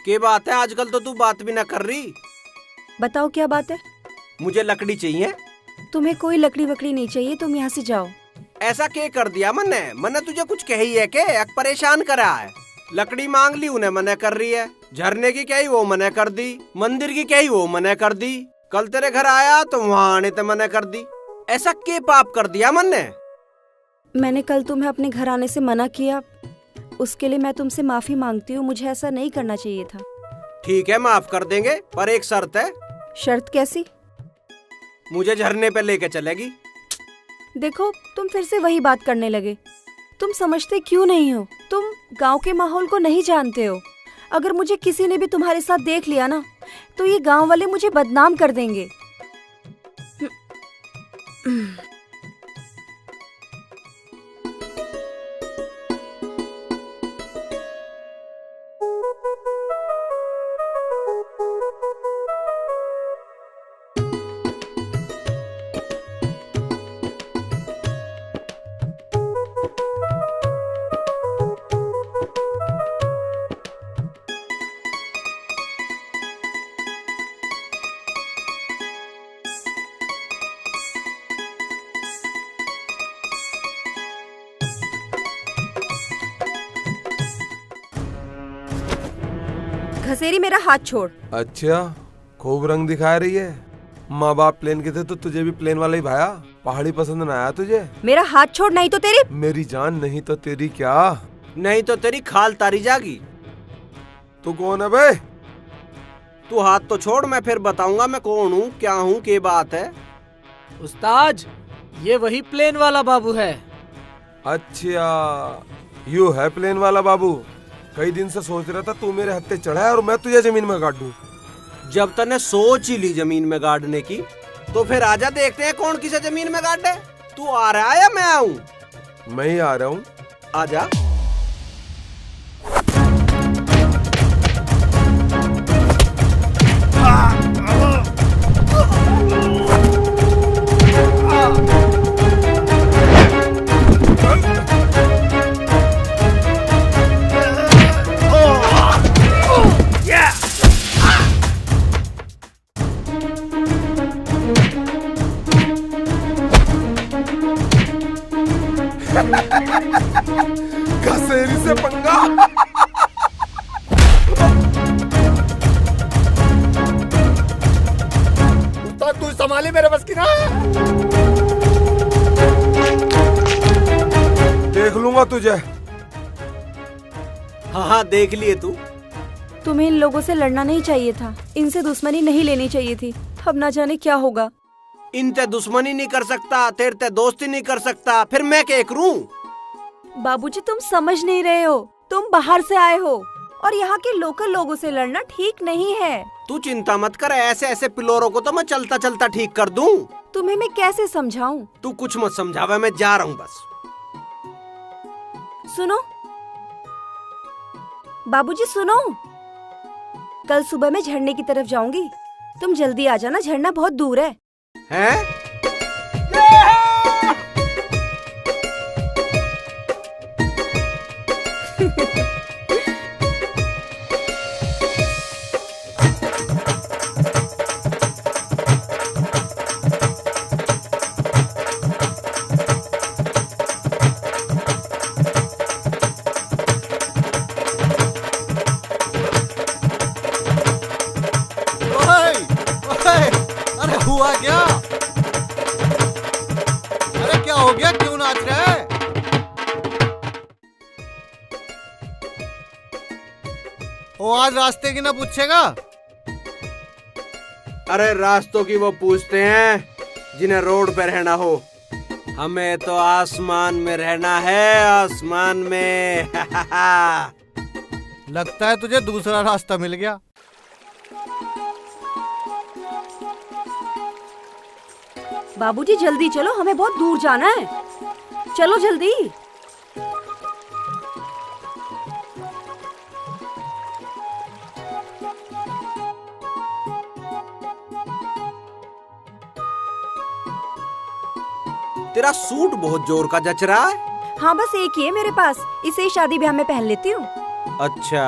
क्या बात है, आजकल तो तू बात भी ना कर रही। बताओ क्या बात है। मुझे लकड़ी चाहिए। तुम्हें कोई लकड़ी वकड़ी नहीं चाहिए, तुम यहाँ से जाओ। ऐसा क्या कर दिया मैंने तुझे कुछ कही है के? एक परेशान करा है। लकड़ी मांग ली, उन्हें मना कर रही है। झरने की कही, वो मना कर दी। मंदिर की कही, वो मना कर दी। कल तेरे घर आया तो वहाँ आने ते मना कर दी। ऐसा क्या पाप कर दिया मैंने कल तुम्हें अपने घर आने से मना किया, उसके लिए मैं तुमसे माफी मांगती हूँ। मुझे ऐसा नहीं करना चाहिए था। ठीक है, माफ कर देंगे, पर एक शर्त है। शर्त कैसी? मुझे झरने पे लेके चलेगी। देखो, तुम फिर से वही बात करने लगे। तुम समझते क्यों नहीं हो? तुम गांव के माहौल को नहीं जानते हो। अगर मुझे किसी ने भी तुम्हारे साथ देख लिया ना, तो ये गांव वाले मुझे बदनाम कर देंगे। घसेरी, मेरा हाथ छोड़। अच्छा, खूब रंग दिखा रही है। माँ बाप प्लेन के थे तो तुझे भी प्लेन वाला ही भाया। पहाड़ी पसंद न आया तुझे? मेरा हाथ छोड़, नहीं तो तेरी। मेरी जान नहीं तो तेरी क्या? नहीं तो तेरी खाल तारी जागी। तू कौन है बे? तू हाथ तो छोड़, मैं फिर बताऊंगा मैं कौन हूँ, क्या हूँ, क्या बात है। उस्ताद, ये वही प्लेन वाला बाबू है। अच्छा, यू है प्लेन वाला बाबू। कई दिन से सोच रहा था तू मेरे हत्थे चढ़ा है और मैं तुझे जमीन में गाड़ दूं। जब तने सोच ही ली जमीन में गाड़ने की, तो फिर आजा, देखते हैं कौन किसे जमीन में गाड़े। तू आ रहा है या मैं आऊं? मैं ही आ रहा हूँ। आजा। घसेरी से पंगा। उस्ताद, तू संभाली, मेरे बस की ना। देख लूंगा तुझे। हाँ, देख लिए तू। तुम्हें इन लोगों से लड़ना नहीं चाहिए था, इनसे दुश्मनी नहीं लेनी चाहिए थी। अब ना जाने क्या होगा। इनते दुश्मनी नहीं कर सकता, तेरे ते दोस्ती नहीं कर सकता, फिर मैं क्या करूं? बाबूजी, तुम समझ नहीं रहे हो। तुम बाहर से आए हो और यहाँ के लोकल लोगों से लड़ना ठीक नहीं है। तू चिंता मत कर, ऐसे ऐसे पिलोरों को तो मैं चलता चलता ठीक कर दूं। तुम्हें मैं कैसे समझाऊं? तू कुछ मत समझावा, मैं जा रहा हूँ बस। सुनो बाबूजी, सुनो। कल सुबह मैं झरने की तरफ जाऊंगी, तुम जल्दी आ जाना, झरना बहुत दूर है। हैं? अरे हुआ क्या? अरे क्या हो गया, क्यों नाच रहा है? वो आज रास्ते की ना पूछेगा? अरे रास्तों की वो पूछते हैं जिन्हें रोड पे रहना हो। हमें तो आसमान में रहना है, आसमान में। लगता है तुझे दूसरा रास्ता मिल गया। बाबूजी जल्दी चलो, हमें बहुत दूर जाना है। चलो जल्दी। तेरा सूट बहुत जोर का जच रहा है। हाँ, बस एक ही है मेरे पास, इसे शादी ब्याह में पहन लेती हूँ। अच्छा,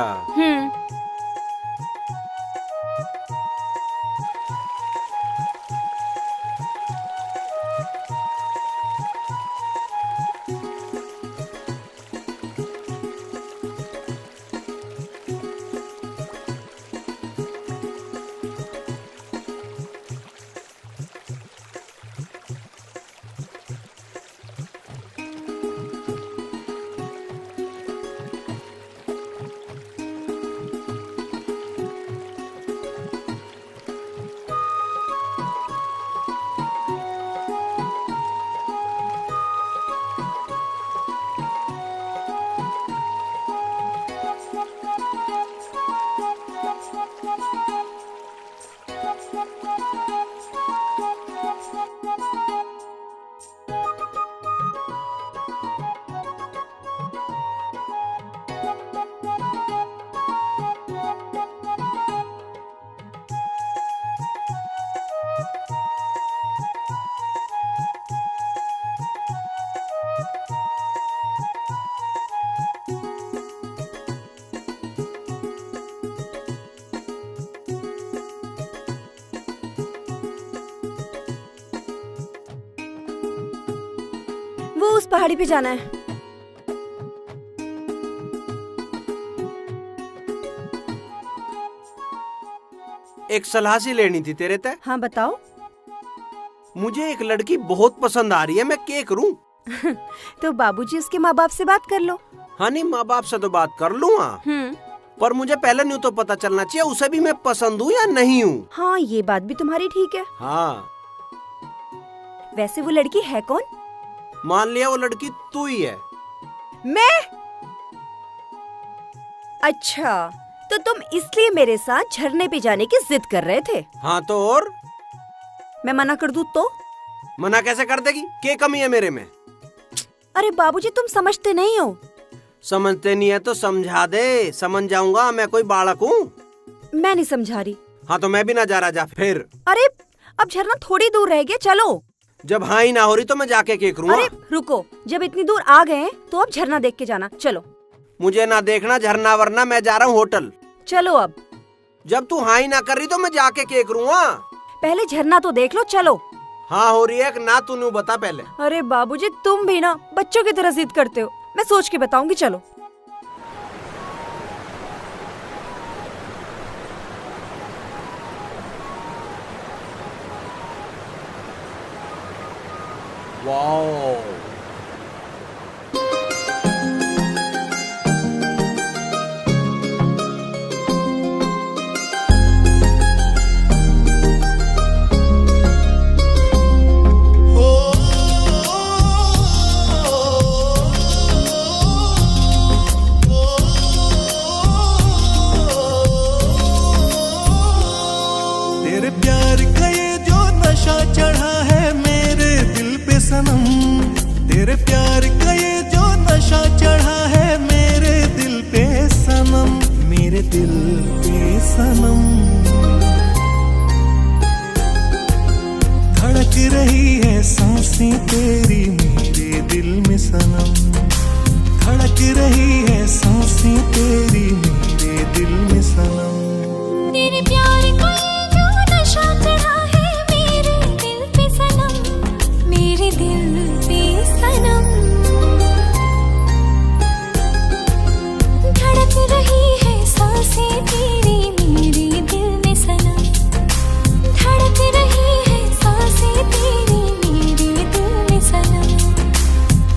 पहाड़ी पे जाना है। एक सलाह सी लेनी थी तेरे ते। हाँ बताओ। मुझे एक लड़की बहुत पसंद आ रही है, मैं क्या करूं? तो बाबूजी उसके माँ बाप से बात कर लो। हाँ नहीं, माँ बाप से तो बात कर लूंगा, पर मुझे पहले नहीं तो पता चलना चाहिए उसे भी मैं पसंद हूँ या नहीं हूँ। हाँ ये बात भी तुम्हारी ठीक है। हाँ वैसे वो लड़की है कौन? मान लिया वो लड़की तू ही है। मैं? अच्छा, तो तुम इसलिए मेरे साथ झरने पे जाने की जिद कर रहे थे? हाँ तो और? मैं मना कर दूं तो? मना कैसे कर देगी? क्या कमी है मेरे में? अरे बाबूजी तुम समझते नहीं हो। समझते नहीं है तो समझा दे, समझ जाऊंगा, मैं कोई बालक हूँ? मैं नहीं समझा रही। हाँ तो मैं भी ना जा रहा, जा फिर। अरे अब झरना थोड़ी दूर रह गया, चलो। जब हाँ ही ना हो रही तो मैं जाके क्या करूँगा? अरे रुको, जब इतनी दूर आ गए तो अब झरना देख के जाना, चलो। मुझे ना देखना झरना, वरना मैं जा रहा हूँ होटल। चलो अब। जब तू हाँ ही ना कर रही तो मैं जाके क्या करूँगा? पहले झरना तो देख लो, चलो। हाँ हो रही है कि ना, तू नहीं बता पहले। अरे बाबूजी तुम भी ना बच्चों की तरह जिद करते हो, मैं सोच के बताऊंगी, चलो। वाओ, तेरे प्यार का ये जो नशा चढ़ा है मेरे दिल पे सनम, तेरे प्यार का ये जो नशा चढ़ा है मेरे दिल पे सनम, मेरे दिल पे सनम। धड़क रही है सांसें तेरी मेरे दिल में सनम, धड़क रही है सांसें तेरी मेरे दिल में सनम। तेरे प्यार का ये जो नशा चढ़ा है मेरे दिल पे सनम, मेरे दिल पे सनम। धड़क रही है सांसें तेरी मेरे दिल में सनम, धड़क रही है सांसें तेरी मेरे दिल में सनम,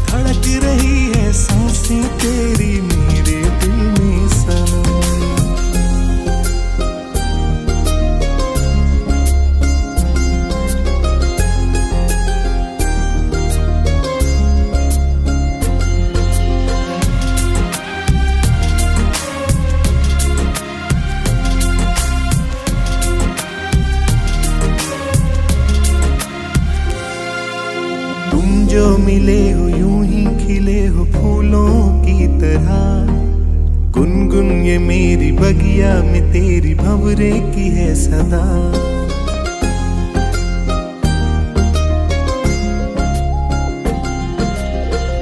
धड़क रही है सांसें तेरी मेरे दिल में सनम। तुम जो मिले हो यूं ही खिले हो फूलों की तरह, गुनगुन ये मेरी बगिया में तेरी भंवरे की है सदा।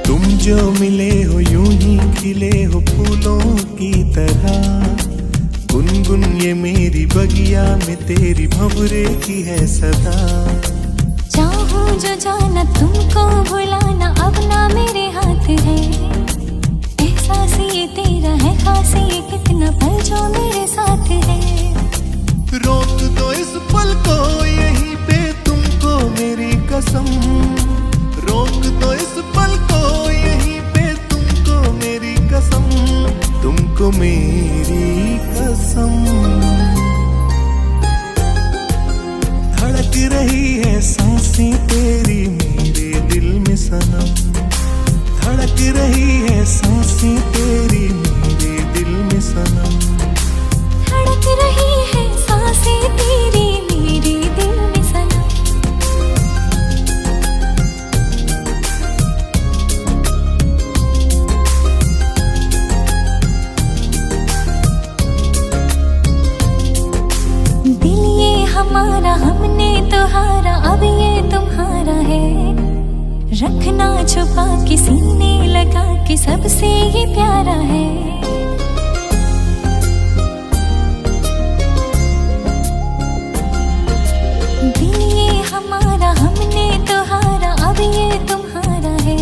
तुम जो मिले हो यूं ही खिले हो फूलों की तरह, गुनगुन ये मेरी बगिया में तेरी भंवरे की है सदा। चाहूं जो जाना तुमको भुलाना अब ना मेरे हाथ है, एहसास ये तेरा है खास ये कितना पल जो मेरे साथ है। रोक दो इस पल को यहीं पे तुमको मेरी कसम, रोक दो इस पल को यहीं पे तुमको मेरी कसम, तुमको मेरी कसम। धड़क रही है सांसें तेरी मेरे दिल में सनम, धड़क रही है सांसें तेरी मेरे दिल में सनम। धड़क रही है सांसें तेरी मेरे दिल में सनम। दिल ये हमारा हमने तो हारा, अब ये तुम्हारा है, रखना छुपा के सीने लगा के सबसे ये प्यारा है। दिल ये हमारा हमने तो हारा, अब ये तुम्हारा है,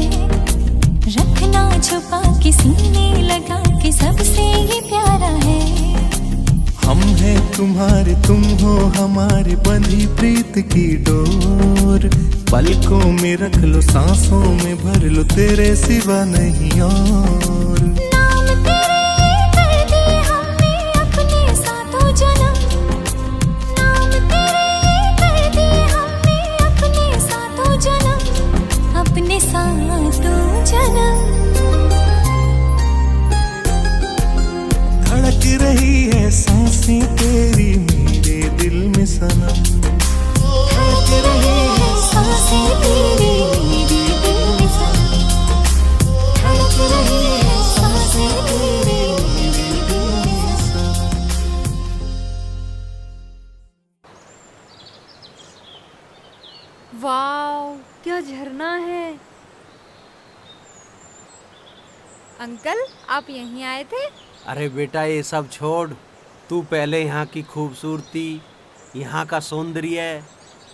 हमारी बंधी प्रीत की डोर, पलकों में रख लो, सांसों में भर लो, तेरे सिवा नहीं और। नाम तेरे कर दिए हमने अपने सातों जन्म, नाम तेरे कर दिए हमने अपने सातों जन्म, अपने सातों जन्म। धड़क रही है सांसें तेरी मेरे दिल में सनम, धड़क रही है सांसें तेरी मेरे दिल में सनम, धड़क रही है सांसें तेरी मेरे दिल में सनम। वाव, क्या झरना है। अंकल, आप यहीं आए थे? अरे बेटा ये सब छोड़, तू पहले यहाँ की खूबसूरती, यहाँ का सौंदर्य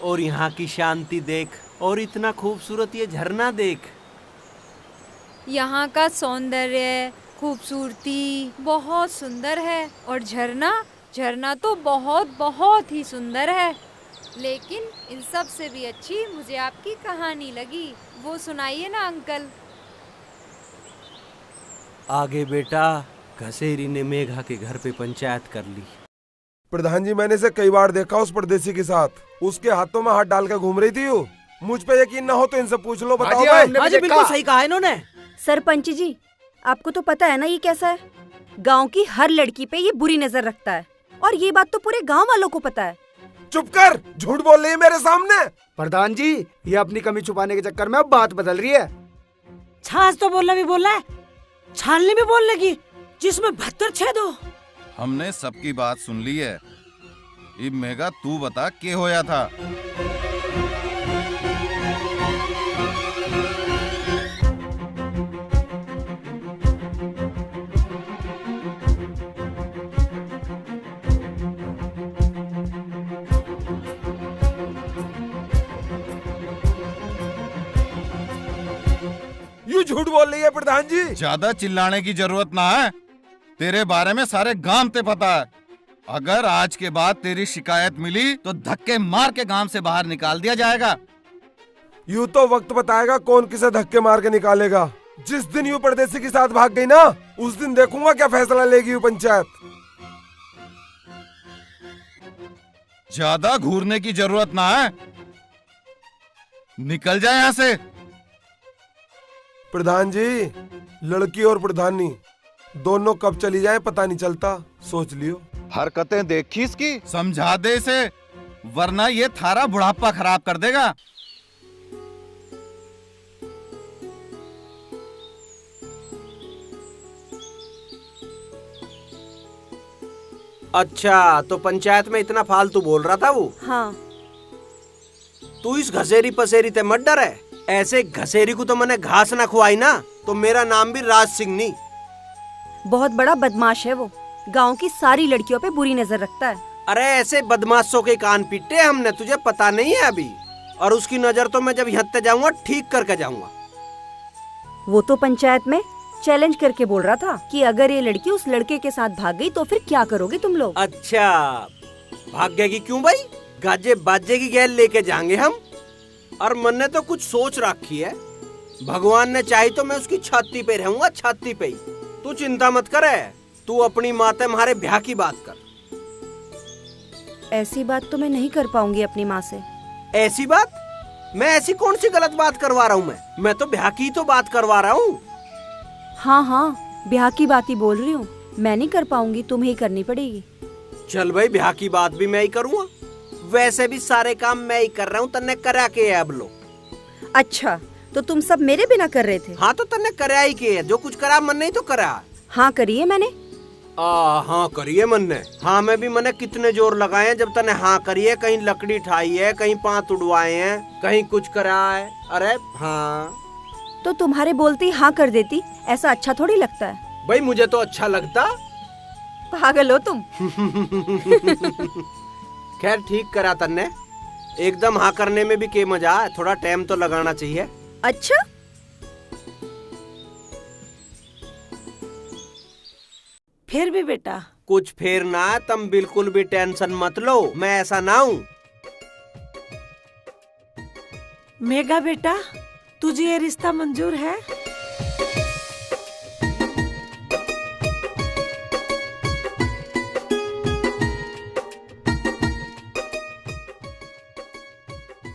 और यहाँ की शांति देख, और इतना खूबसूरत ये झरना देख। यहाँ का सौंदर्य, खूबसूरती बहुत सुंदर है, और झरना, झरना तो बहुत बहुत ही सुंदर है। लेकिन इन सब से भी अच्छी मुझे आपकी कहानी लगी, वो सुनाइए ना अंकल। आगे बेटा, घसेरी ने मेघा के घर पे पंचायत कर ली। प्रधान जी, मैंने इसे कई बार देखा उस परदेसी के साथ, उसके हाथों में हाथ डालकर घूम रही थी वो। मुझ पे यकीन ना हो तो इनसे पूछ लो, बताओ भाई। हाँ जी, बिल्कुल सही कहा इन्होंने। सरपंच जी, आपको तो पता है ना ये कैसा है। गांव की हर लड़की पे ये बुरी नजर रखता है, और ये बात तो पूरे गांव वालों को पता है। चुप कर, झूठ बोल रही है मेरे सामने। प्रधान जी, ये अपनी कमी छुपाने के चक्कर में अब बात बदल रही है। छाछ तो बोलना भी बोलना है, छाननी भी बोलने की, जिसमें 72 छेद हो। हमने सबकी बात सुन ली है। इब मेघा तू बता के होया था। यू झूठ बोल रही है प्रधान जी। ज्यादा चिल्लाने की जरूरत ना है, तेरे बारे में सारे गांव ते पता है। अगर आज के बाद तेरी शिकायत मिली तो धक्के मार के गांव से बाहर निकाल दिया जाएगा। यू तो वक्त बताएगा कौन किसे धक्के मार के निकालेगा। जिस दिन यू परदेसी के साथ भाग गई ना, उस दिन देखूंगा क्या फैसला लेगी यू पंचायत। ज्यादा घूरने की जरूरत ना है, निकल जाए यहाँ से। प्रधान जी, लड़की और प्रधानी दोनों कब चली जाए पता नहीं चलता, सोच लियो। हरकतें देखी इसकी, समझा दे इसे, वरना ये थारा बुढ़ापा खराब कर देगा। अच्छा, तो पंचायत में इतना फालतू बोल रहा था वो। हाँ। तू इस घसेरी पसेरी ते मत डर है। ऐसे घसेरी को तो मैंने घास ना खुआई ना, तो मेरा नाम भी राज सिंह नहीं। बहुत बड़ा बदमाश है वो, गांव की सारी लड़कियों पे बुरी नजर रखता है। अरे ऐसे बदमाशों के कान पीटे हमने, तुझे पता नहीं है अभी। और उसकी नजर तो मैं जब यहाँ तक जाऊंगा ठीक करके जाऊंगा। वो तो पंचायत में चैलेंज करके बोल रहा था कि अगर ये लड़की उस लड़के के साथ भाग गई तो फिर क्या करोगे तुम लोग। अच्छा, भागेगी क्यों भाई, गाजे बाजे की गैल लेके जाएंगे हम। और मन ने तो कुछ सोच रखी है, भगवान ने चाही तो मैं उसकी छाती पे रहूंगा, छाती पे ही। तू चिंता मत करे, तू अपनी माँ से हमारे ब्याह की बात कर। ऐसी बात तो मैं नहीं कर पाऊंगी अपनी माँ से। ऐसी बात? मैं ऐसी कौन सी गलत बात करवा रहा हूँ? मैं तो ब्याह की तो बात करवा रहा हूँ। हाँ हाँ, ब्याह की बात ही बोल रही हूँ। मैं नहीं कर पाऊंगी, तुम्हें ही करनी पड़ेगी। चल भाई, ब्याह की बात भी मैं ही करूँगा। वैसे भी सारे काम मैं ही कर रहा हूँ, तन्ने करा के है अब लो। अच्छा, तो तुम सब मेरे बिना कर रहे थे? हाँ, तो तन्ने करा ही के है, जो कुछ करा मन नहीं तो करा। हाँ करिए मैंने। हाँ करिए मन ने। हाँ मैं भी मैंने कितने जोर लगाए हैं जब तने हाँ करिए। कहीं लकड़ी ठाई है, कहीं पांत उड़वाए हैं, कहीं कुछ करा है। अरे हाँ, तो तुम्हारे बोलते ही हाँ कर देती, ऐसा अच्छा थोड़ी लगता है। भाई मुझे तो अच्छा लगता। पागल हो तुम। खैर ठीक करा तन्ने, एकदम हाँ करने में भी के मजा है, थोड़ा टाइम तो लगाना चाहिए। अच्छा, फिर भी बेटा। कुछ फेर ना, तुम बिल्कुल भी टेंशन मत लो, मैं ऐसा ना हूँ। मेघा बेटा, तुझे ये रिश्ता मंजूर है?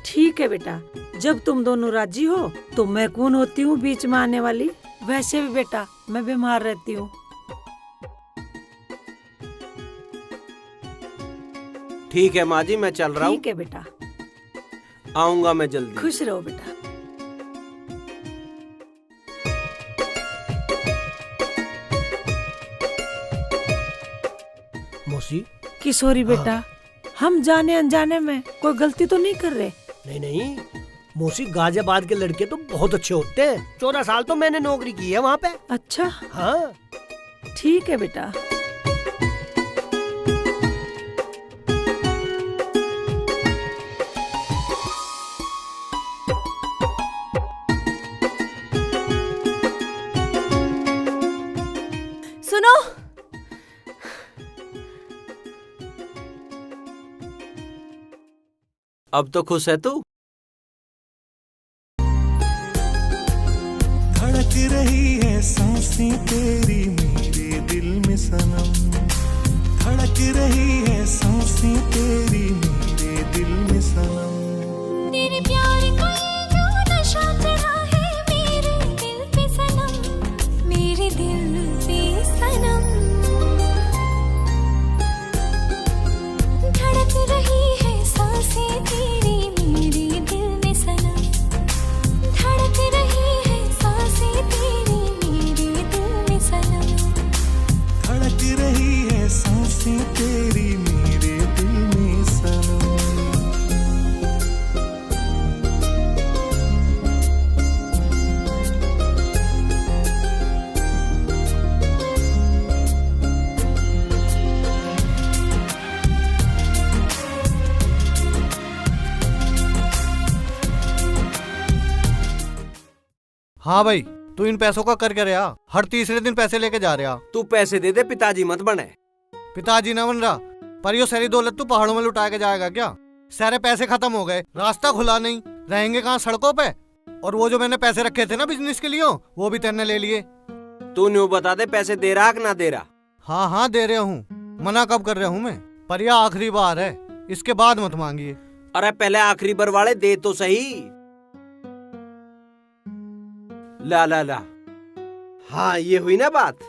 ठीक है बेटा, जब तुम दोनों राजी हो तो मैं कौन होती हूँ बीच में आने वाली। वैसे भी बेटा मैं बीमार रहती हूँ। ठीक है माँ जी, मैं चल रहा हूँ। ठीक है बेटा, आऊंगा मैं जल्दी। खुश रहो बेटा। मौसी। किशोरी बेटा, हम जाने अनजाने में कोई गलती तो नहीं कर रहे? नहीं नहीं मौसी, गाजियाबाद के लड़के तो बहुत अच्छे होते हैं। 14 साल तो मैंने नौकरी की है वहाँ पे। अच्छा हाँ ठीक है बेटा। सुनो, अब तो खुश है तू? धड़क रही है सांसें तेरी मेरे दिल में सनम, धड़क रही है सांसें तेरी मेरे दिल में सनम। तेरे प्यार का ये जो नशा चढ़ा है मेरे दिल पे सनम, मेरे दिल पे सनम। धड़क रही है सांसें तेरी मेरे दिल में सनम, धड़क रही है सांसें तेरी मेरे दिल में सनम, धड़क रही है सांसें तेरी मेरे दिल में सनम। हाँ भाई, तू इन पैसों का कर रहा, हर तीसरे दिन पैसे लेके जा रहा। तू पैसे दे दे, पिताजी मत बने। पिताजी ना बन रहा, पर यो सारी दौलत तू पहाड़ों में लुटा के जाएगा क्या? सारे पैसे खत्म हो गए, रास्ता खुला नहीं, रहेंगे कहाँ सड़कों पे? और वो जो मैंने पैसे रखे थे ना बिजनेस के लिए, वो भी तेने ले लिए। तू न्यू बता दे, पैसे दे रहा कि ना दे रहा? हाँ हाँ दे रहा हूँ, मना कब कर रहा हूँ मैं? पर यह आखिरी बार है, इसके बाद मत मांगिए। अरे पहले आखिरी बार वाले दे तो सही। ला ला ला, हाँ ये हुई ना बात।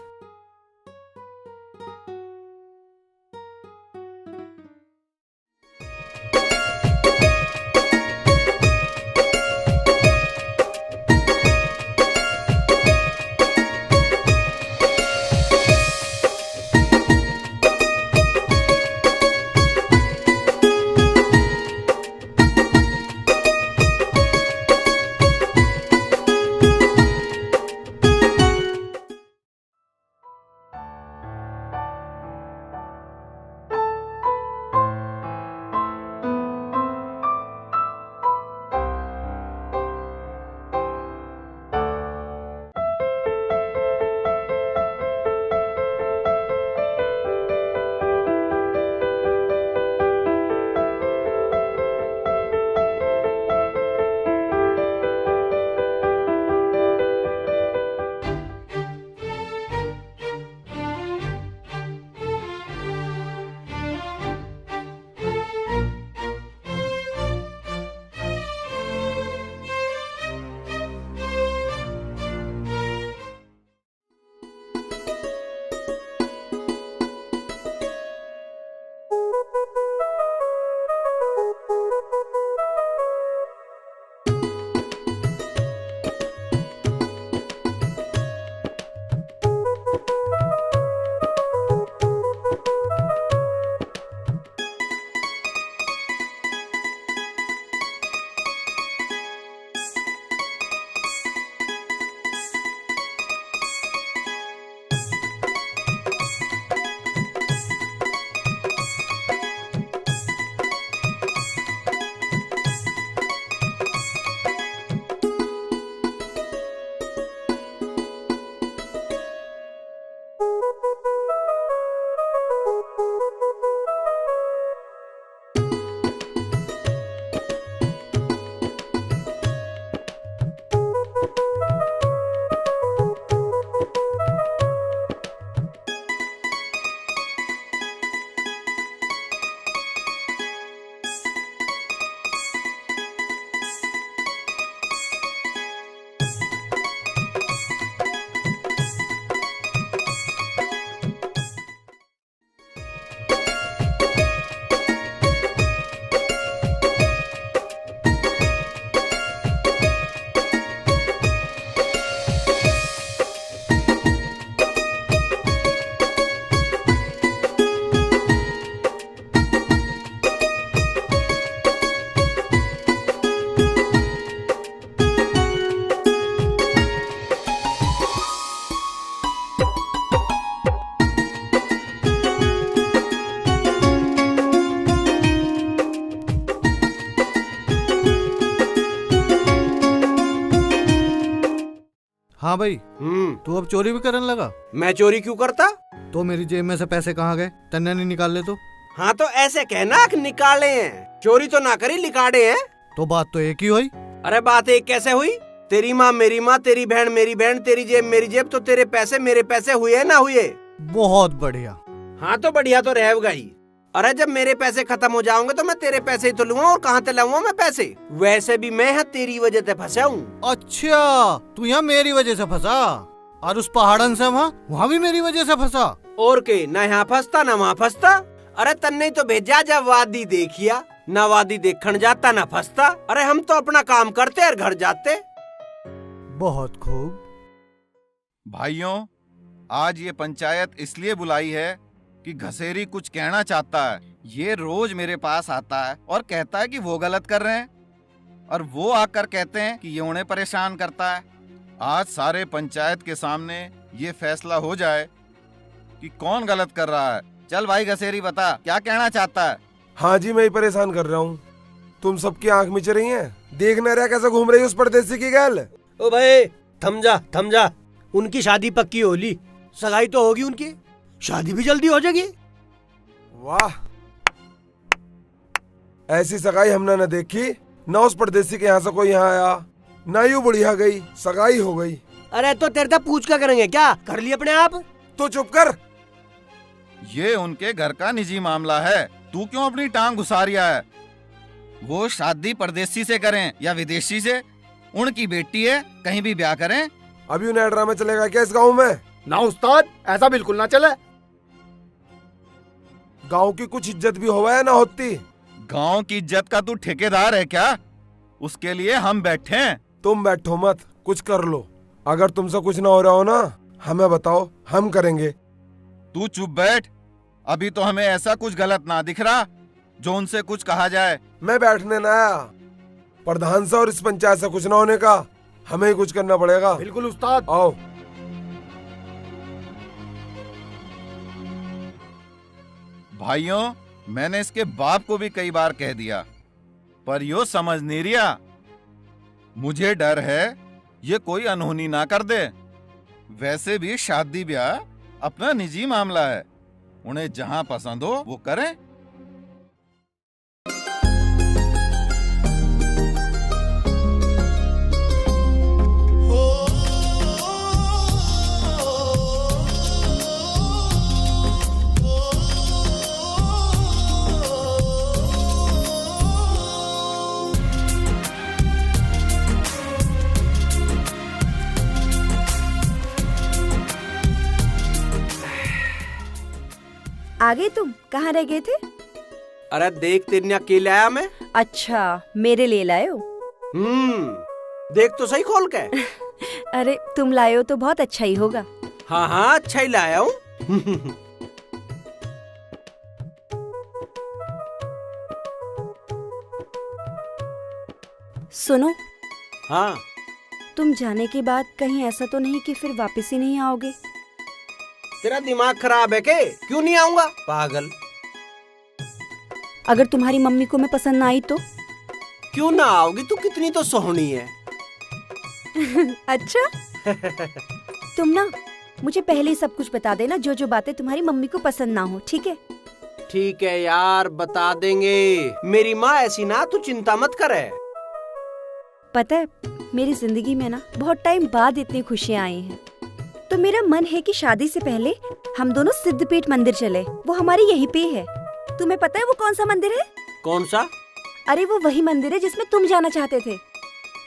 हाँ भाई, तू अब चोरी भी करने लगा? मैं चोरी क्यों करता? तो मेरी जेब में से पैसे कहाँ गए? तन्ने नहीं निकाल ले तो? हाँ तो ऐसे कहना कि निकाले हैं, चोरी तो ना करी, लिकाड़े हैं। तो बात तो एक ही हुई। अरे बात एक कैसे हुई? तेरी माँ मेरी माँ, तेरी बहन मेरी बहन, तेरी जेब मेरी जेब, तो तेरे पैसे मेरे पैसे हुए ना हुए? बहुत बढ़िया। हाँ तो बढ़िया तो रहेगा ही। अरे जब मेरे पैसे खत्म हो जाओगे तो मैं तेरे पैसे ही तो लूंगा, और कहाँ से लाऊंगा मैं पैसे? वैसे भी मैं तेरी वजह से फंसा हूँ। अच्छा, तू यहाँ मेरी वजह से फंसा, और उस पहाड़न से वहाँ भी मेरी वजह से फंसा। और के ना यहाँ फंसता ना वहाँ फंसता। अरे तन्ने तो भेजा जब वादी देखिया, ना वादी देखने जाता ना फंसता। अरे हम तो अपना काम करते और घर जाते। बहुत खूब। भाइयों, आज ये पंचायत इसलिए बुलाई है कि घसेरी कुछ कहना चाहता है। ये रोज मेरे पास आता है और कहता है कि वो गलत कर रहे हैं, और वो आकर कहते हैं कि ये उन्हें परेशान करता है। आज सारे पंचायत के सामने ये फैसला हो जाए कि कौन गलत कर रहा है। चल भाई घसेरी, बता क्या कहना चाहता है? हाँ जी, मैं ही परेशान कर रहा हूँ। तुम सबकी आंख मिच रही हैं, देख न रहा कैसे घूम रही है उस परदेसी की गैल। ओ भाई थम जा। उनकी शादी पक्की होली, सगाई तो होगी उनकी, शादी भी जल्दी हो जाएगी। वाह, ऐसी सगाई हमने न देखी। न उस परदेसी के यहाँ से कोई यहाँ आया, ना यूं बुढ़िया गई, सगाई हो गई। अरे तो तेरे से पूछ क्या करेंगे, क्या कर लिए अपने आप? तो चुप कर। ये उनके घर का निजी मामला है, तू क्यों अपनी टांग घुसा रिया है? वो शादी परदेसी से करें या विदेशी से, उनकी बेटी है, कहीं भी ब्याह करें। अभी उन्हें ड्रामा चलेगा क्या इस गांव में? ना उस्ताद, ऐसा बिल्कुल ना चले। गांव की कुछ इज्जत भी होवा है ना होती। गांव की इज्जत का तू ठेकेदार है क्या? उसके लिए हम बैठे हैं। तुम बैठो मत, कुछ कर लो। अगर तुमसे कुछ ना हो रहा हो ना, हमें बताओ, हम करेंगे। तू चुप बैठ। अभी तो हमें ऐसा कुछ गलत ना दिख रहा जो उनसे कुछ कहा जाए। मैं बैठने ना आया, प्रधान से और इस पंचायत से कुछ ना होने का, हमें ही कुछ करना पड़ेगा। बिल्कुल उस्ताद। आओ। भाइयों, मैंने इसके बाप को भी कई बार कह दिया, पर यो समझ नहीं रिया। मुझे डर है ये कोई अनहोनी ना कर दे। वैसे भी शादी ब्याह अपना निजी मामला है, उन्हें जहां पसंद हो वो करें। आ गए तुम? कहाँ रह गए थे? अरे देख तेरे लिए अकेले आया मैं। अच्छा, मेरे लिए लाए हो? देख तो सही खोल के। अरे तुम लाए हो तो बहुत अच्छा ही होगा। हाँ हाँ, अच्छा ही लाया हूँ। सुनो। हाँ। तुम जाने के बाद कहीं ऐसा तो नहीं कि फिर वापस ही नहीं आओगे? तेरा दिमाग खराब है के? क्यों नहीं आऊंगा पागल? अगर तुम्हारी मम्मी को मैं पसंद ना आई तो? क्यों ना आओगी, तू कितनी तो सोहनी है। अच्छा। तुम ना मुझे पहले ही सब कुछ बता देना, जो जो बातें तुम्हारी मम्मी को पसंद ना हो, ठीक है? ठीक है यार, बता देंगे। मेरी माँ ऐसी ना, तू चिंता मत करे। पता है, मेरी जिंदगी में ना बहुत टाइम बाद इतनी खुशियाँ आई हैं। तो मेरा मन है कि शादी से पहले हम दोनों सिद्धपीठ मंदिर चले। वो हमारी यहीं पे है। तुम्हें पता है वो कौन सा मंदिर है? कौन सा? अरे वो वही मंदिर है जिसमें तुम जाना चाहते थे।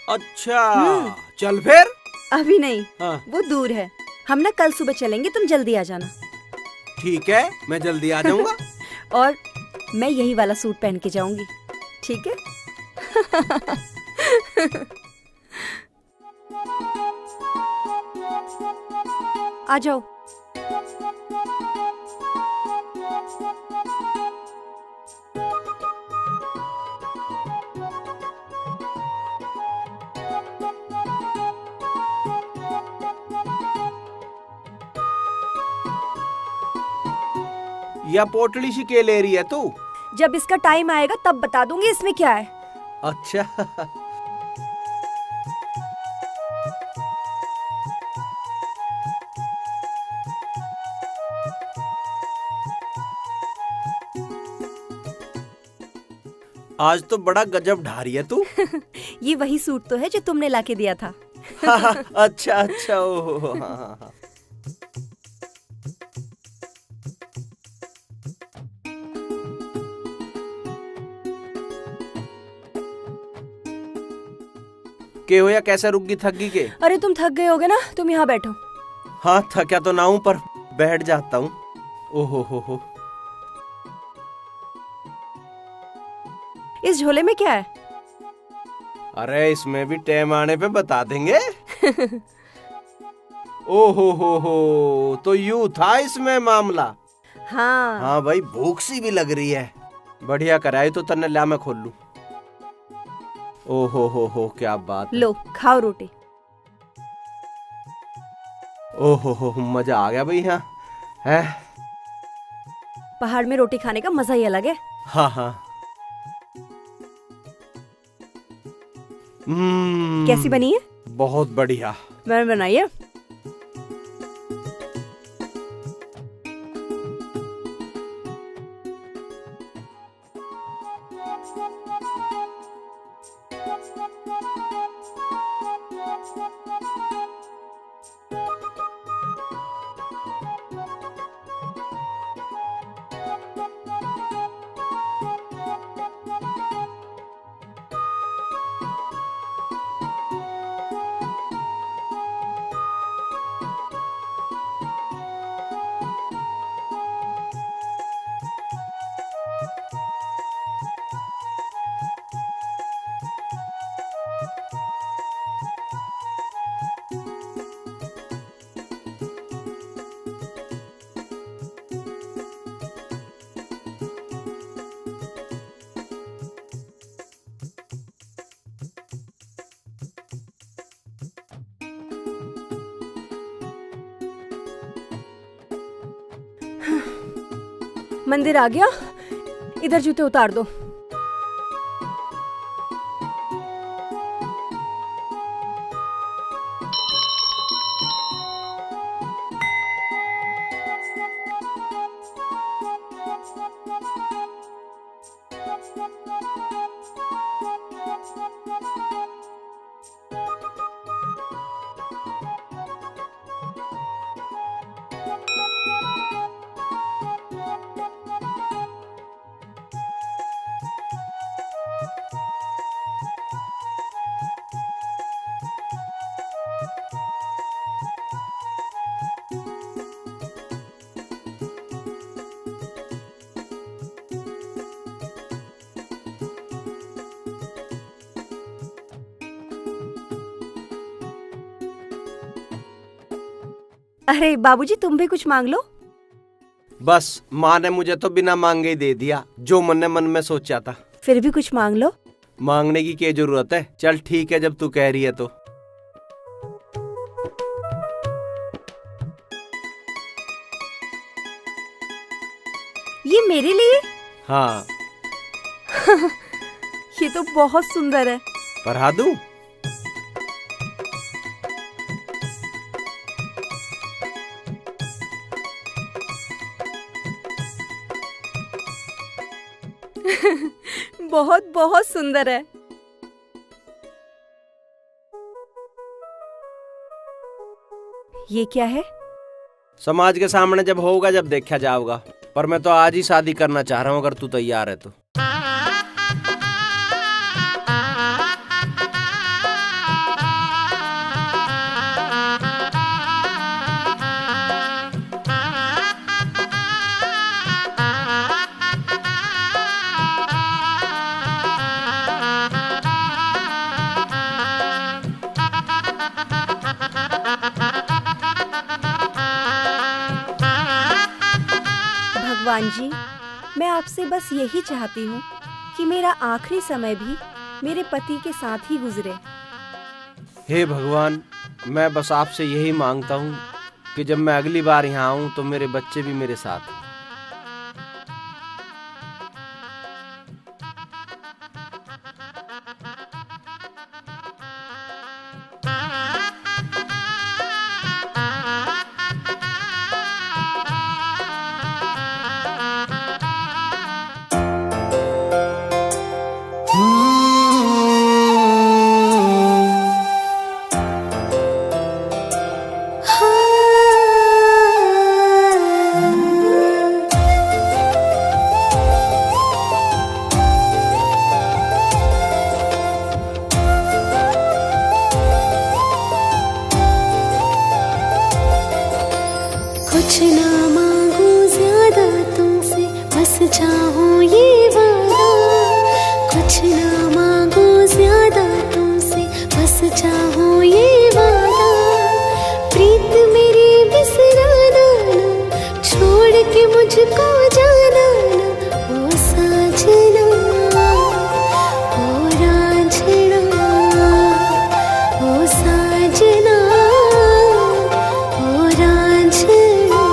अच्छा, चल फिर। अभी नहीं। हाँ। वो दूर है। हम ना कल सुबह चलेंगे, तुम जल्दी आ जाना। ठीक है, मैं जल्दी आ जाऊंगा। और मैं यही वाला सूट पहन के जाऊंगी, ठीक है? आ जाओ। या पोटली सी के ले रही है तू? जब इसका टाइम आएगा तब बता दूंगी इसमें क्या है। अच्छा। आज तो बड़ा गजब ढा रही है तू। ये वही सूट तो है जो तुमने लाके दिया था। अच्छा अच्छा, ओहो, हाँ। के हो या कैसे रुक गई, थक गई के? अरे तुम थक गए होगे ना, तुम यहाँ बैठो। हाँ थका तो ना हूं पर बैठ जाता हूँ। ओहो हो। इस झोले में क्या है? अरे इसमें भी टाइम आने पे बता देंगे। ओहो हो, तो यूं था इसमें मामला। हाँ हाँ भाई, भूख सी भी लग रही है। बढ़िया कराई तो तन्ने, ला मैं खोल लूं। ओहो हो, क्या बात है। लो खाओ रोटी। ओहो हो, मजा आ गया भाई। हाँ है, पहाड़ में रोटी खाने का मजा ही अलग है। हाँ हाँ। कैसी बनी है? बहुत बढ़िया। मैंने बनाई है। मंदिर आ गया, इधर जूते उतार दो। अरे बाबूजी, तुम भी कुछ मांग लो। बस माँ ने मुझे तो बिना मांगे ही दे दिया, जो मन ने मन में सोचा था। फिर भी कुछ मांग लो। मांगने की क्या जरूरत है, चल ठीक है जब तू कह रही है तो। ये मेरे लिए? हाँ। ये तो बहुत सुंदर है। पढ़ा दूं? बहुत बहुत सुंदर है। ये क्या है? समाज के सामने जब होगा, जब देखा जाओगा। पर मैं तो आज ही शादी करना चाह रहा हूँ, अगर तू तैयार है तो। भगवान जी, मैं आपसे बस यही चाहती हूँ कि मेरा आखिरी समय भी मेरे पति के साथ ही गुजरे। हे भगवान, मैं बस आपसे यही मांगता हूँ कि जब मैं अगली बार यहाँ आऊँ तो मेरे बच्चे भी मेरे साथ हों। हो ये वादा, प्रीत मेरी बिसराना ना, छोड़ के मुझको जाना ना, ओ साजना ओ रांझना, ओ साजना ओ रांझना।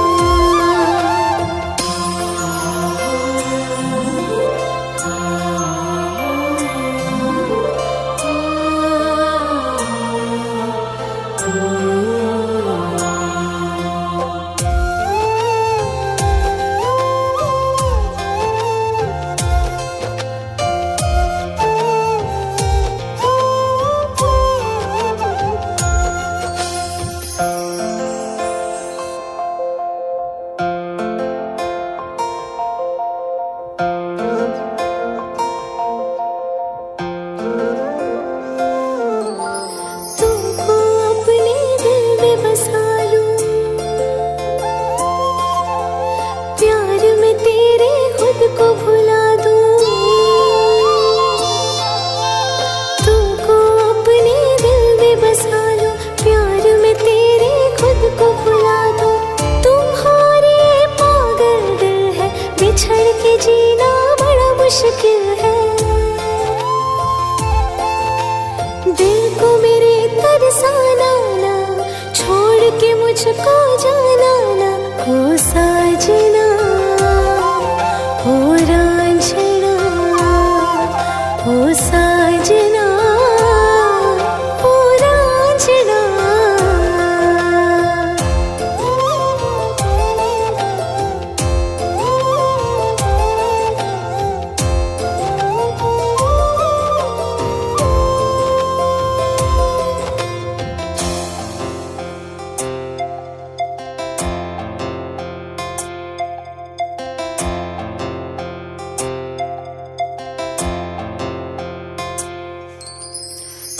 तुमको अपने दिल में बसा लूं, प्यार में तेरे खुद को भुला दूं। तुमको अपने दिल में बसा लूं, प्यार में तेरे खुद को भुला दूं। तुम्हारे पागल दिल है, बिछड़ के जीना बड़ा मुश्किल है। दिल को मेरे तरसाना ना, छोड़ के मुझको जाना ना, हो साजना हो रांझना, हो साजना हो रांझना।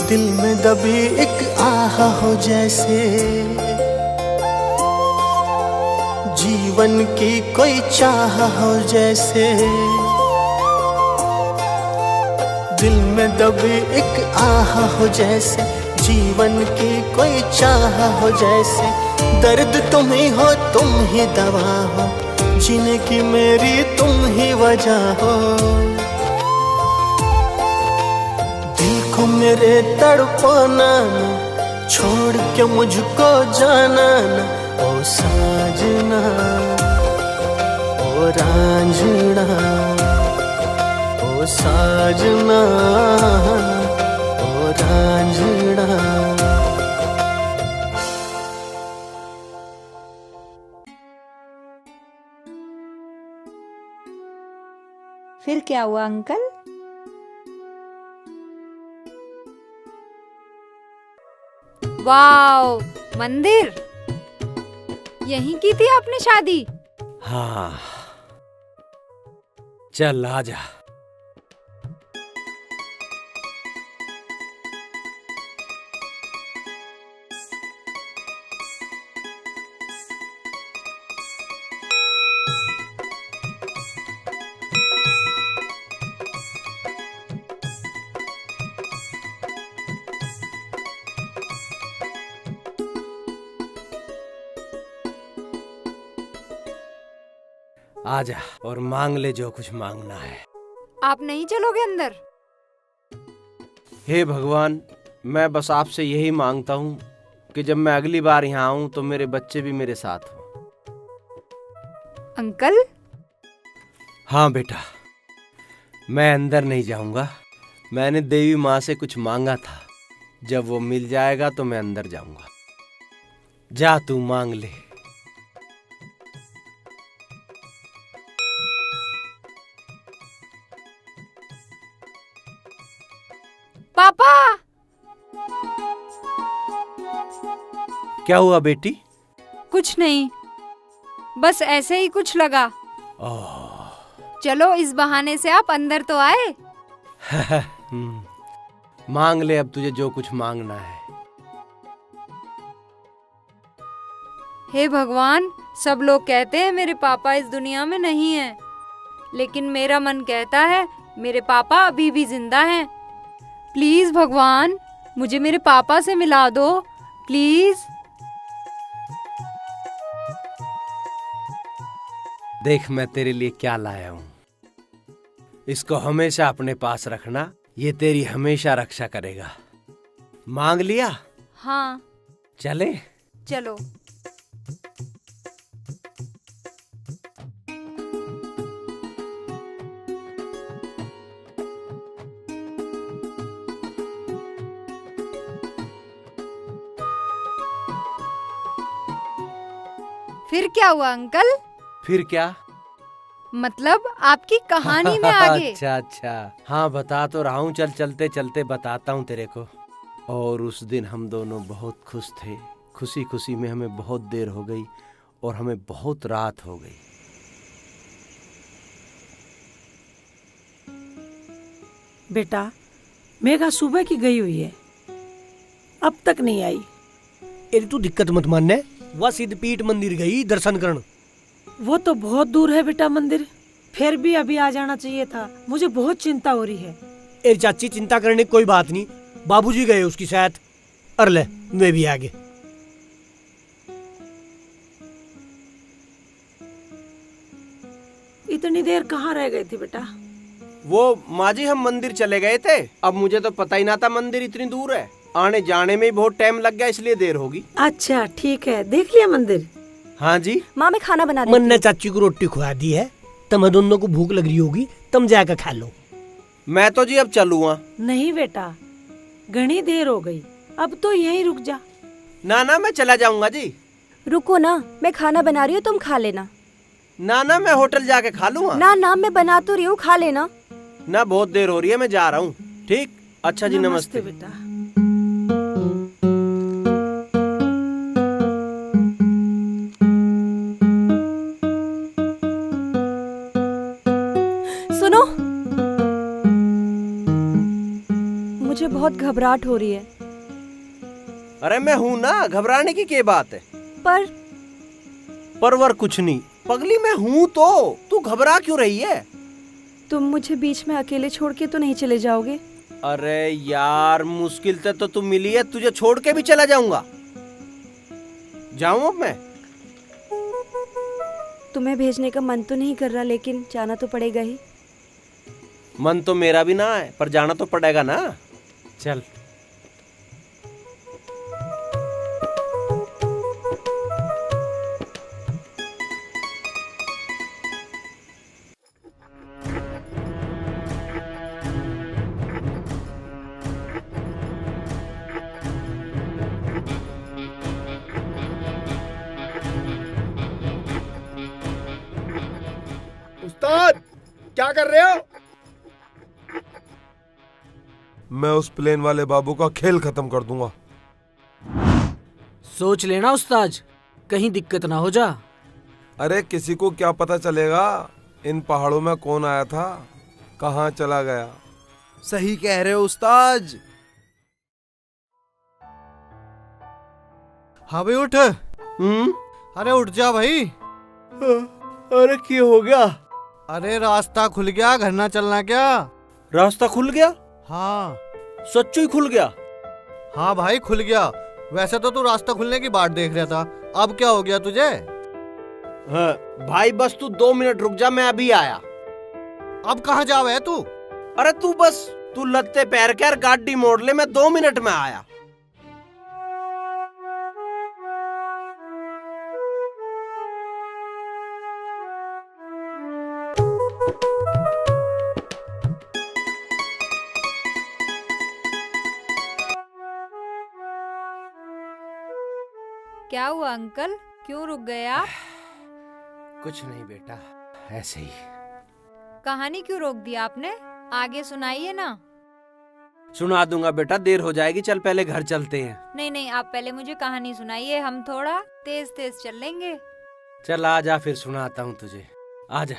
दिल में दबी एक आह हो जैसे, जीवन की कोई चाह हो जैसे। दिल में दबी एक आह हो जैसे, जीवन की कोई चाह हो जैसे। दर्द तुम ही हो, तुम ही दवा हो, जीने की मेरी तुम ही वजह हो। को मेरे तड़पाना ना, छोड़ के मुझको जाना ना, ओ साजना ओ रांझना, ओ साजना ओ रांझना। फिर क्या हुआ अंकल? वाओ, मंदिर! यहीं की थी आपने शादी? हाँ, चल आजा। आजा और मांग ले जो कुछ मांगना है। आप नहीं चलोगे अंदर? हे भगवान, मैं बस आपसे यही मांगता हूँ कि जब मैं अगली बार यहाँ आऊँ तो मेरे बच्चे भी मेरे साथ हों। अंकल? हाँ बेटा, मैं अंदर नहीं जाऊंगा। मैंने देवी माँ से कुछ मांगा था, जब वो मिल जाएगा तो मैं अंदर जाऊंगा। जा तू मांग ले। पापा! क्या हुआ बेटी? कुछ नहीं, बस ऐसे ही कुछ लगा। चलो, इस बहाने से आप अंदर तो आए। मांग ले अब तुझे जो कुछ मांगना है। हे भगवान, सब लोग कहते हैं मेरे पापा इस दुनिया में नहीं हैं, लेकिन मेरा मन कहता है मेरे पापा अभी भी जिंदा हैं। प्लीज भगवान, मुझे मेरे पापा से मिला दो प्लीज। देख मैं तेरे लिए क्या लाया हूँ, इसको हमेशा अपने पास रखना, ये तेरी हमेशा रक्षा करेगा। मांग लिया? हाँ चले? चलो। फिर क्या हुआ अंकल? फिर क्या मतलब आपकी कहानी में आगे। अच्छा अच्छा, हाँ बता तो रहा हूँ, चल चलते चलते बताता हूँ तेरे को। और उस दिन हम दोनों बहुत खुश थे, खुशी खुशी में हमें बहुत देर हो गई और हमें बहुत रात हो गई। बेटा मेघा सुबह की गई हुई है, अब तक नहीं आई। अरे तू दिक्कत मत मानने, वह सिद्धपीठ मंदिर गई दर्शन करने। वो तो बहुत दूर है बेटा मंदिर, फिर भी अभी आ जाना चाहिए था, मुझे बहुत चिंता हो रही है। अरे चाची चिंता करने की कोई बात नहीं, बाबूजी गए उसकी साथ। अरे मैं भी आगे। इतनी देर कहाँ रह गए थे बेटा? वो माँ जी हम मंदिर चले गए थे, अब मुझे तो पता ही ना था मंदिर इतनी दूर है, आने जाने में ही बहुत टाइम लग गया, इसलिए देर होगी। अच्छा ठीक है, देख लिया मंदिर? हाँ जी। माँ मैं खाना बना मन ने चाची को रोटी खुआ दी है, तुम्हें दोनों को भूख लग रही होगी, तुम जाकर खा लो। मैं तो जी अब चलूँगा। नहीं बेटा, घनी देर हो गई, अब तो यहीं रुक जा। ना ना मैं चला जाऊंगा जी। रुको ना, मैं खाना बना रही हूँ, तुम खा लेना। ना ना मैं होटल जाके खा लूंगा। ना ना मैं बना तो रही हूँ, खा लेना। ना बहुत देर हो रही है, मैं जा रहा हूँ। ठीक, अच्छा जी नमस्ते बेटा। सुनो, मुझे बहुत घबराहट हो रही है। अरे मैं हूँ ना, घबराने की क्या बात है? परवर कुछ नहीं, पगली मैं हूँ तो तू घबरा क्यों रही है? तुम मुझे बीच में अकेले छोड़ के तो नहीं चले जाओगे? अरे यार मुश्किल से तो तुम मिली है, तुझे छोड़ के भी चला जाऊंगा। जाऊं अब मैं? तुम्हें भेजने का मन तो नहीं कर रहा, लेकिन जाना तो पड़ेगा ही। मन तो मेरा भी ना है, पर जाना तो पड़ेगा ना। चल। उस्ताद क्या कर रहे हो? मैं उस प्लेन वाले बाबू का खेल खत्म कर दूंगा। सोच लेना उस्ताद, कहीं दिक्कत ना हो जा। अरे किसी को क्या पता चलेगा इन पहाड़ों में कौन आया था, कहाँ चला गया। सही कह रहे हो उस्ताद। हाँ भाई उठ। अरे उठ जा भाई। अरे क्या हो गया? अरे रास्ता खुल गया, घर ना चलना क्या? रास्ता खुल गया? हाँ सच्चू ही खुल गया? हाँ भाई खुल गया। वैसे तो तू रास्ता खुलने की बाट देख रहा था, अब क्या हो गया तुझे? हाँ, भाई बस तू 2 मिनट रुक जा, मैं अभी आया। अब कहाँ जावे है तू? अरे तू लत्ते पैर कर गाड़ी मोड़ ले, मैं 2 मिनट में आया। क्या हुआ अंकल, क्यों रुक गए आप? कुछ नहीं बेटा, ऐसे ही। कहानी क्यों रोक दी आपने? आगे सुनाइए ना। सुना दूंगा बेटा, देर हो जाएगी, चल पहले घर चलते हैं। नहीं नहीं, आप पहले मुझे कहानी सुनाइए, हम थोड़ा तेज तेज चल लेंगे। चल आ जा, फिर सुनाता हूँ तुझे, आ जा।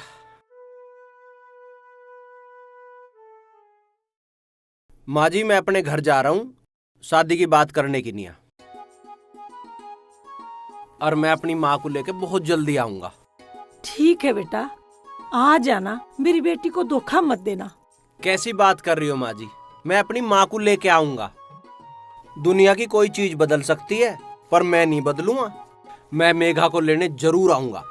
माँ जी मैं अपने घर जा रहा हूँ, शादी की बात करने की नहीं, और मैं अपनी माँ को लेकर बहुत जल्दी आऊंगा। ठीक है बेटा, आ जाना, मेरी बेटी को धोखा मत देना। कैसी बात कर रही हो माँ जी, मैं अपनी माँ को लेके आऊंगा। दुनिया की कोई चीज बदल सकती है, पर मैं नहीं बदलूंगा। मैं मेघा को लेने जरूर आऊंगा।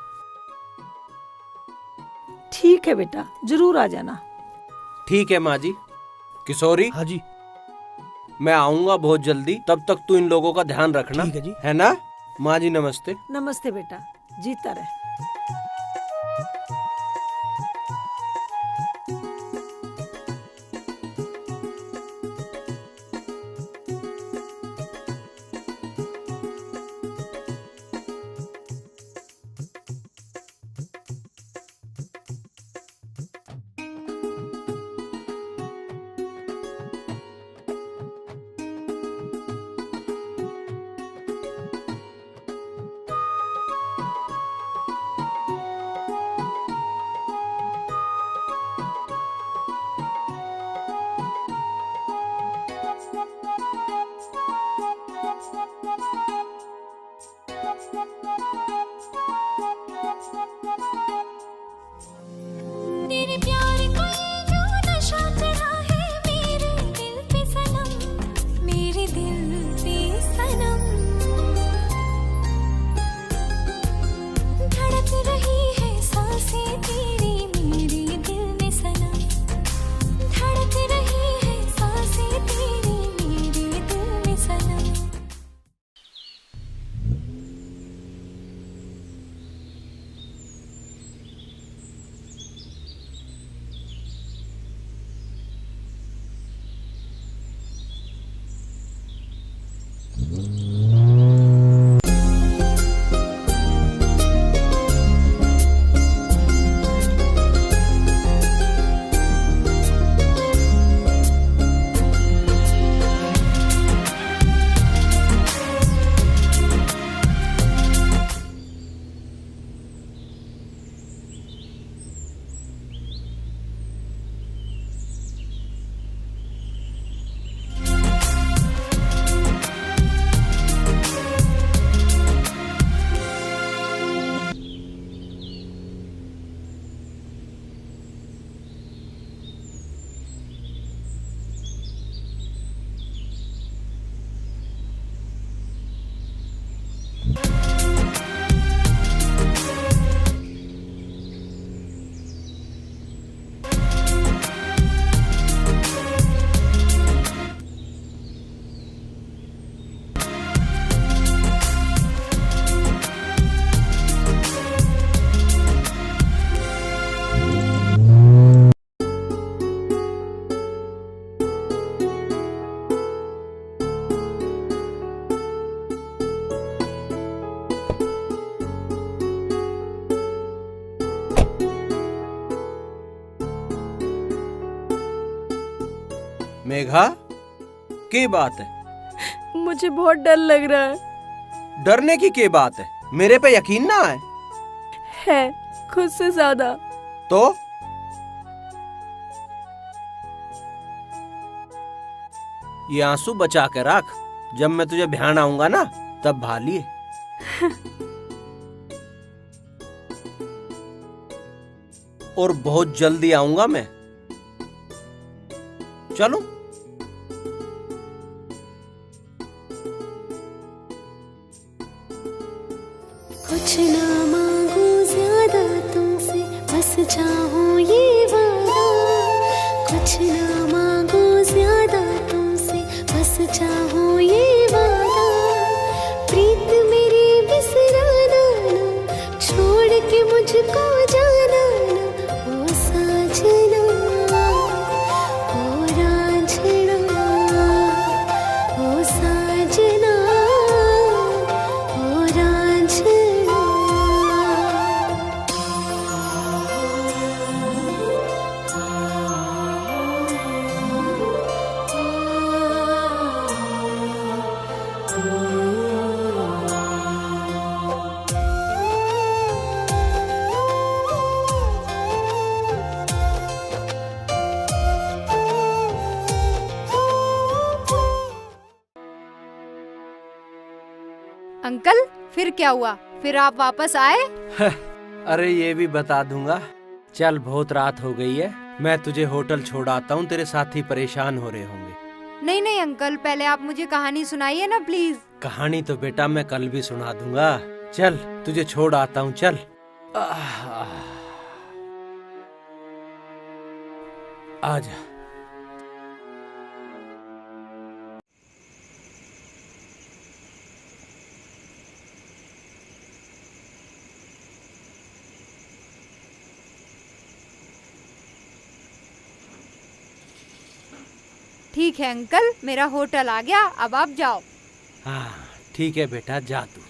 ठीक है बेटा, जरूर आ जाना। ठीक है माँ जी। किशोरी, हाँ जी। मैं आऊंगा बहुत जल्दी, तब तक तू इन लोगों का ध्यान रखना। ठीक है जी। है ना? माँ जी नमस्ते। नमस्ते बेटा, जीता रहे। तेरे प्यार का ये जो नशा चढ़ा है मेरे दिल पे सनम, मेरे दिल पे सनम। धड़क रही है सांसें तेरी मेरे दिल में सनम, धड़क रही है सांसें तेरी मेरे दिल में सनम। मेघा, क्या बात है? मुझे बहुत डर लग रहा है। डरने की क्या बात है? मेरे पे यकीन ना है खुद से ज्यादा। तो ये आंसू बचा के रख, जब मैं तुझे ध्यान आऊंगा ना तब भालिए। और बहुत जल्दी आऊंगा मैं। चलो। कुछ ना मांगू ज्यादा तुमसे, बस चाहूं ये वादा। कुछ ना मांगू ज्यादा तुमसे, बस चाहूं ये वादा। प्रीत मेरी बिसराना ना, छोड़ के मुझको जाना ना। ओ साजना, ओ रांझना, ओ साजना, ओ रांझना। अंकल, फिर क्या हुआ? फिर आप वापस आए? अरे ये भी बता दूंगा। चल, बहुत रात हो गई है, मैं तुझे होटल छोड़ आता हूँ, तेरे साथी परेशान हो रहे होंगे। नहीं नहीं अंकल, पहले आप मुझे कहानी सुनाइए ना प्लीज। कहानी तो बेटा मैं कल भी सुना दूंगा। चल तुझे छोड़ आता हूँ, चल। आजा। ठीक है अंकल, मेरा होटल आ गया, अब आप जाओ। हाँ ठीक है बेटा, जा तू।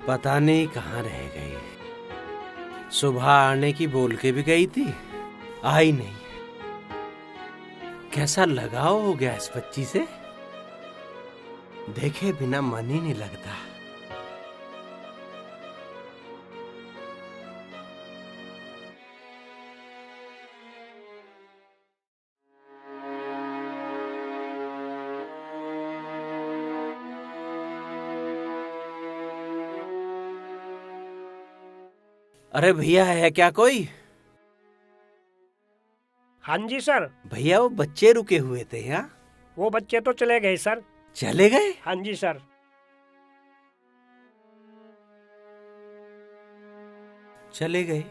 पता नहीं कहाँ रह गई। सुबह आने की बोल के भी गई थी, आई नहीं। कैसा लगाव हो गया इस बच्ची से, देखे बिना मन ही नहीं लगता। अरे भैया है क्या कोई? हाँ जी सर। भैया वो बच्चे रुके हुए थे यहाँ। वो बच्चे तो चले गए सर। चले गए? हाँ जी सर। चले गए।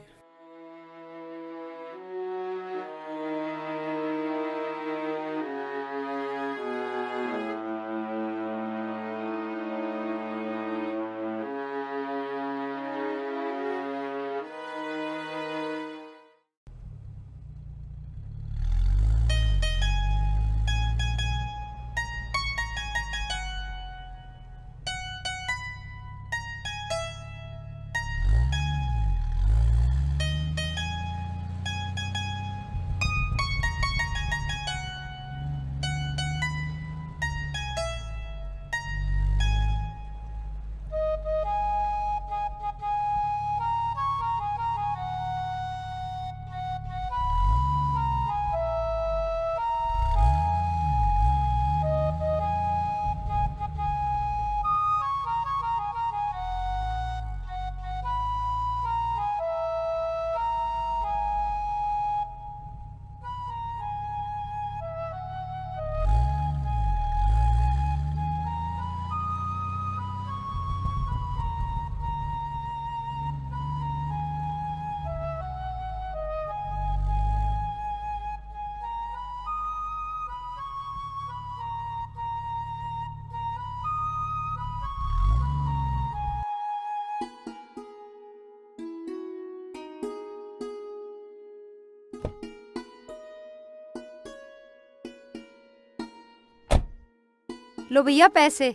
लो भैया पैसे।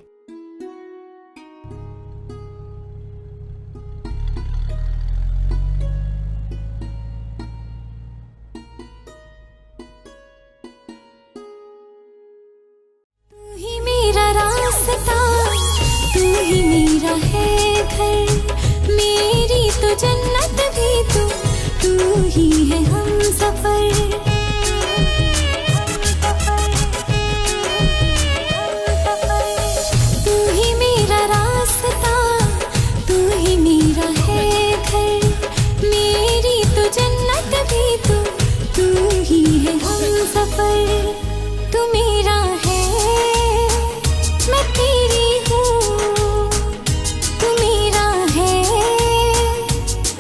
तू ही मेरा रास्ता, तू ही मेरा है घर, मेरी तो जन्नत भी तू ही है हम सफर। तू मेरा है, मैं तेरी हूँ। तू मेरा है,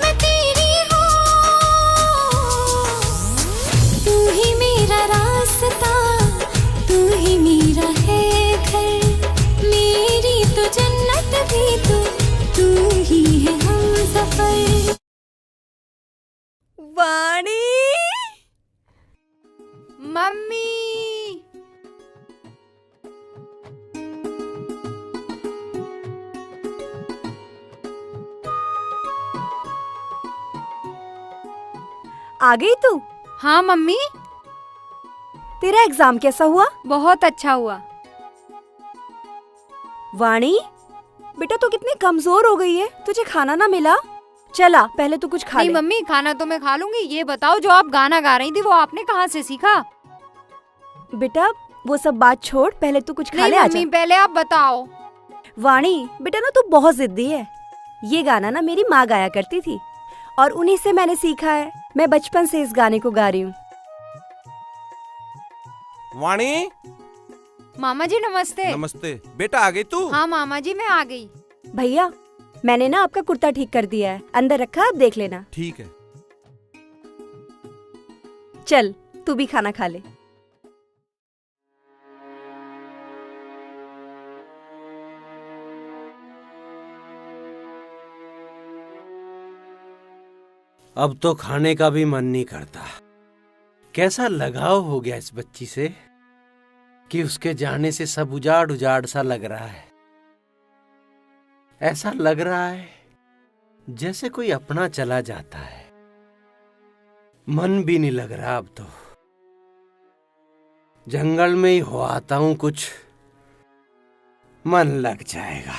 मैं तेरी हूँ। तू ही मेरा रास्ता, तू ही मेरा है घर, मेरी तो जन्नत भी तू ही है हम सफर। वाणी मम्मी आ गई तू? हाँ मम्मी। तेरा एग्जाम कैसा हुआ? बहुत अच्छा हुआ। वाणी, बेटा तू कितनी कमजोर हो गई है, तुझे खाना ना मिला? चला पहले तू कुछ खा नहीं ले। मम्मी, खाना तो मैं खा लूंगी। ये बताओ, जो आप गाना गा रही थी वो आपने कहाँ से सीखा? बेटा वो सब बात छोड़, पहले तू कुछ खा नहीं ले। आजा। मम्मी, पहले आप बताओ। वाणी बेटा ना तू बहुत जिद्दी है। ये गाना ना मेरी माँ गाया करती थी और उन्हीं से मैंने सीखा है। मैं बचपन से इस गाने को गा रही हूँ। वाणी। मामा जी नमस्ते। नमस्ते बेटा, आ गई तू? हाँ मामा जी, मैं आ गई। भैया मैंने ना आपका कुर्ता ठीक कर दिया है, अंदर रखा, आप देख लेना। ठीक है। चल तू भी खाना खा ले। अब तो खाने का भी मन नहीं करता। कैसा लगाव हो गया इस बच्ची से कि उसके जाने से सब उजाड़ उजाड़ सा लग रहा है। ऐसा लग रहा है जैसे कोई अपना चला जाता है। मन भी नहीं लग रहा अब तो। जंगल में ही हो आता हूं, कुछ मन लग जाएगा।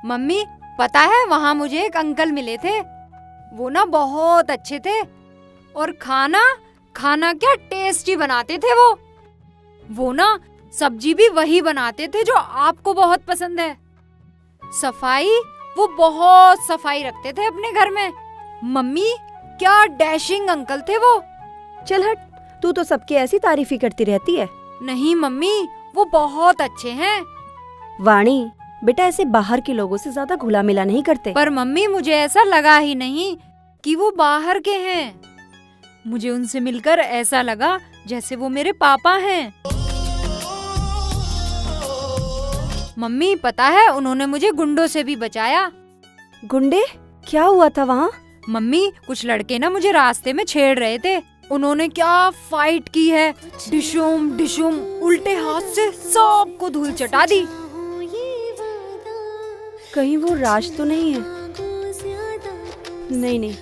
मम्मी पता है, वहाँ मुझे एक अंकल मिले थे। वो ना बहुत अच्छे थे और खाना क्या टेस्टी बनाते थे। वो ना सब्जी भी वही बनाते थे जो आपको बहुत पसंद है। सफाई, वो बहुत सफाई रखते थे अपने घर में। मम्मी क्या डैशिंग अंकल थे वो। चल हट, तू तो सबकी ऐसी तारीफ ही करती रहती है। नहीं मम्मी, वो बहुत अच्छे हैं। वाणी बेटा ऐसे बाहर के लोगों से ज्यादा घुला मिला नहीं करते। पर मम्मी मुझे ऐसा लगा ही नहीं कि वो बाहर के हैं। मुझे उनसे मिलकर ऐसा लगा जैसे वो मेरे पापा हैं। मम्मी पता है, उन्होंने मुझे गुंडों से भी बचाया। गुंडे? क्या हुआ था वहाँ? मम्मी कुछ लड़के ना मुझे रास्ते में छेड़ रहे थे। उन्होंने क्या फाइट की है, डिशुम डिशुम, उल्टे हाथ से सबको धूल चटा दी। कहीं वो राज तो नहीं है? नहीं नहीं,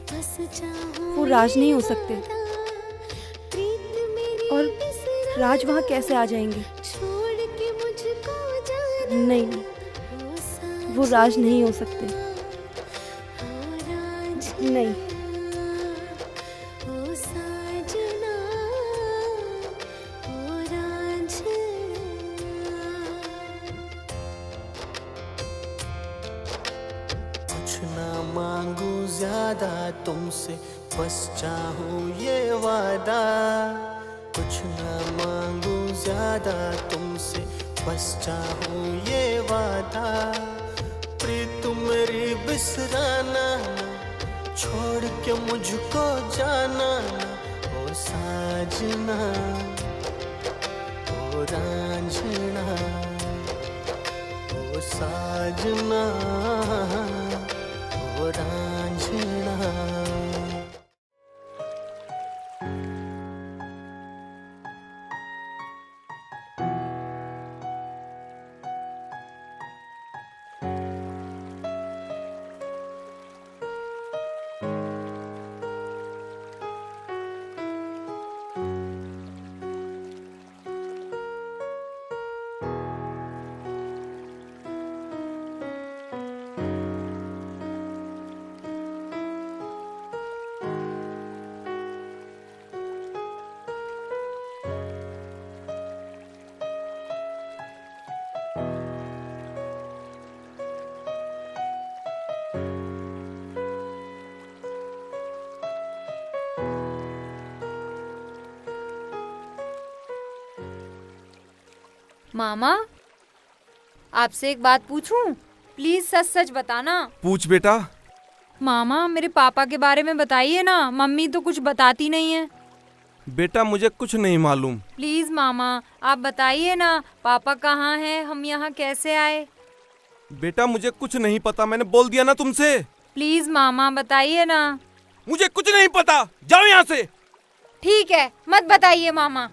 वो राज नहीं हो सकते। और राज वहाँ कैसे आ जाएंगे? नहीं नहीं, वो राज नहीं हो सकते। नहीं। मांगू ज्यादा तुमसे, बस चाहूं ये वादा। कुछ ना मांगू ज्यादा तुमसे, बस चाहूं ये वादा। प्रीत मेरी बिसराना, छोड़ के मुझको जाना। ओ साजना, ओ रांझना, ओ साजना, ओ रांझना। मामा, आपसे एक बात पूछूं? प्लीज सच सच बताना। पूछ बेटा। मामा, मेरे पापा के बारे में बताइए ना, मम्मी तो कुछ बताती नहीं है। बेटा मुझे कुछ नहीं मालूम। प्लीज मामा, आप बताइए ना, पापा कहाँ हैं, हम यहाँ कैसे आए? बेटा मुझे कुछ नहीं पता, मैंने बोल दिया ना तुमसे। प्लीज मामा बताइए ना। मुझे कुछ नहीं पता, जाओ यहाँ से। ठीक है, मत बताइए मामा।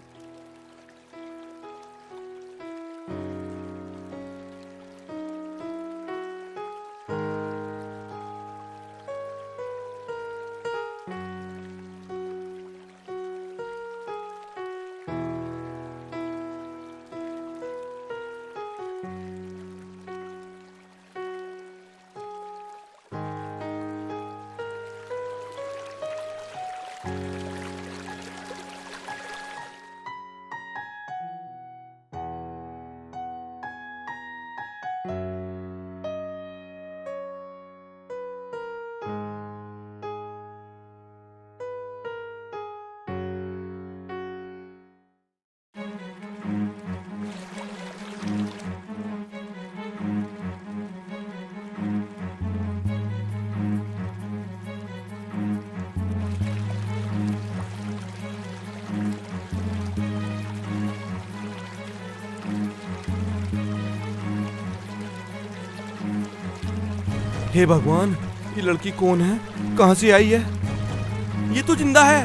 हे भगवान, ये लड़की कौन है, कहाँ से आई है? ये तो जिंदा है।